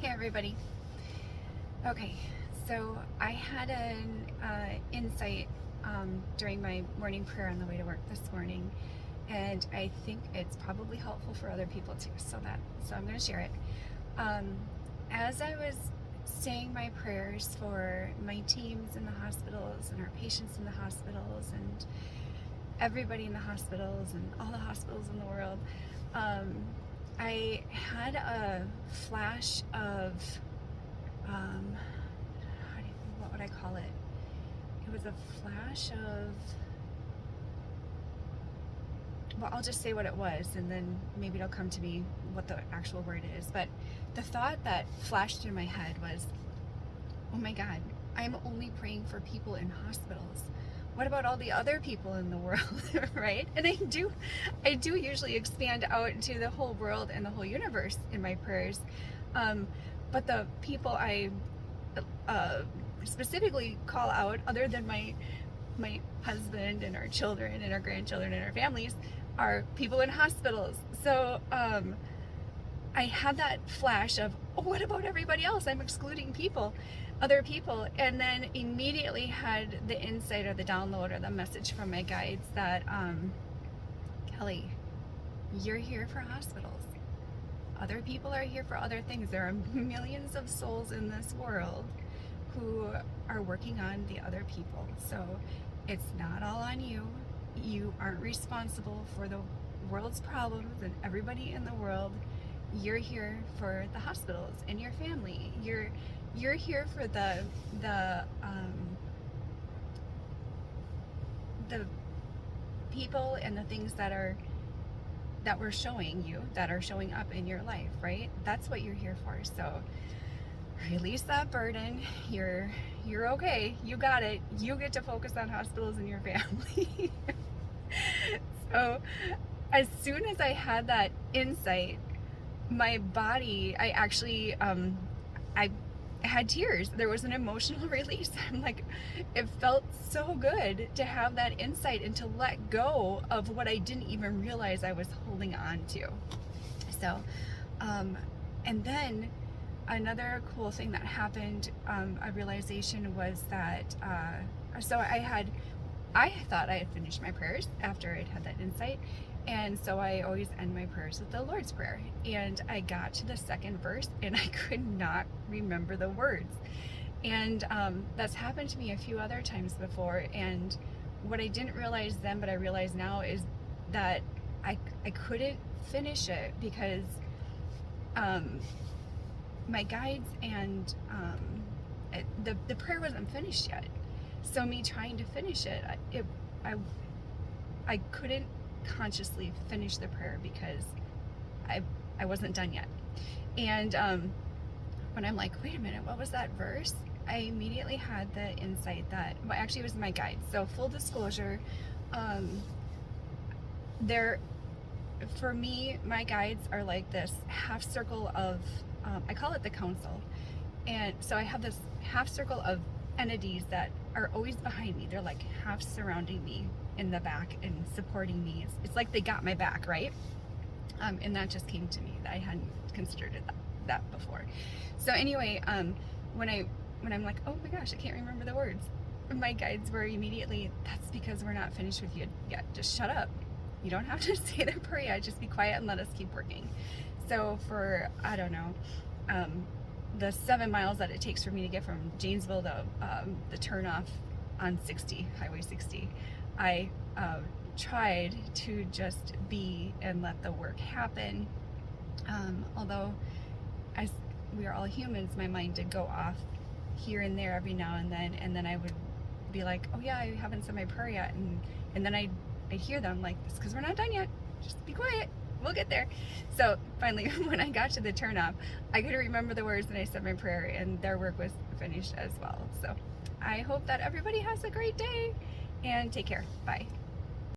Hey everybody. Okay, so I had an insight during my morning prayer on the way to work this morning, and I think it's probably helpful for other people too. So I'm going to share it. Um, as I was saying my prayers for my teams in the hospitals and our patients in the hospitals and everybody in the hospitals and all the hospitals in the world, I had a flash of what would I call it? It was a flash of, well, I'll just say what it was and then maybe it'll come to me what the actual word is. But the thought that flashed through my head was, oh my God, I'm only praying for people in hospitals. What about all the other people in the world, right? And I do usually expand out into the whole world and the whole universe in my prayers. But the people I specifically call out, other than my husband and our children and our grandchildren and our families, are people in hospitals. So I had that flash of, oh, what about everybody else? I'm excluding other people. And then immediately had the insight or the download or the message from my guides that, Kelly, you're here for hospitals. Other people are here for other things. There are millions of souls in this world who are working on the other people. So it's not all on you. You aren't responsible for the world's problems and everybody in the world. You're here for the hospitals and your family. You're here for the people and the things that we're showing you, that are showing up in your life, right? That's what you're here for. So release that burden. You're okay. You got it. You get to focus on hospitals and your family. So as soon as I had that insight, my body, I actually, I had tears. There was an emotional release. I'm like, it felt so good to have that insight and to let go of what I didn't even realize I was holding on to. So, and then another cool thing that happened, a realization was that, so I thought I had finished my prayers after I'd had that insight. And so I always end my prayers with the Lord's Prayer. And I got to the second verse and I could not remember the words. And that's happened to me a few other times before. And what I didn't realize then, but I realize now, is that I couldn't finish it because my guides and the prayer wasn't finished yet. So me trying to finish it, I couldn't consciously finish the prayer because I wasn't done yet. And when I'm like, wait a minute, what was that verse? I immediately had the insight that, well, actually it was my guide. So full disclosure, for me, my guides are like this half circle of, I call it the council. And so I have this half circle of entities that are always behind me. They're like half surrounding me in the back and supporting me. It's like they got my back, right? And that just came to me. I hadn't considered that before. So anyway, when I'm like, oh my gosh, I can't remember the words, my guides were immediately, that's because we're not finished with you yet. Just shut up. You don't have to say the prayer yet. Just be quiet and let us keep working. So for, I don't know, the 7 miles that it takes for me to get from Janesville to the turnoff on 60, Highway 60, I tried to just be and let the work happen. Although, as we are all humans, my mind did go off here and there every now and then I would be like, oh yeah, I haven't said my prayer yet, and then I'd hear them like, this because we're not done yet. Just be quiet. We'll get there. So finally, when I got to the turnoff, I could remember the words and I said my prayer, and their work was finished as well. So I hope that everybody has a great day and take care. Bye.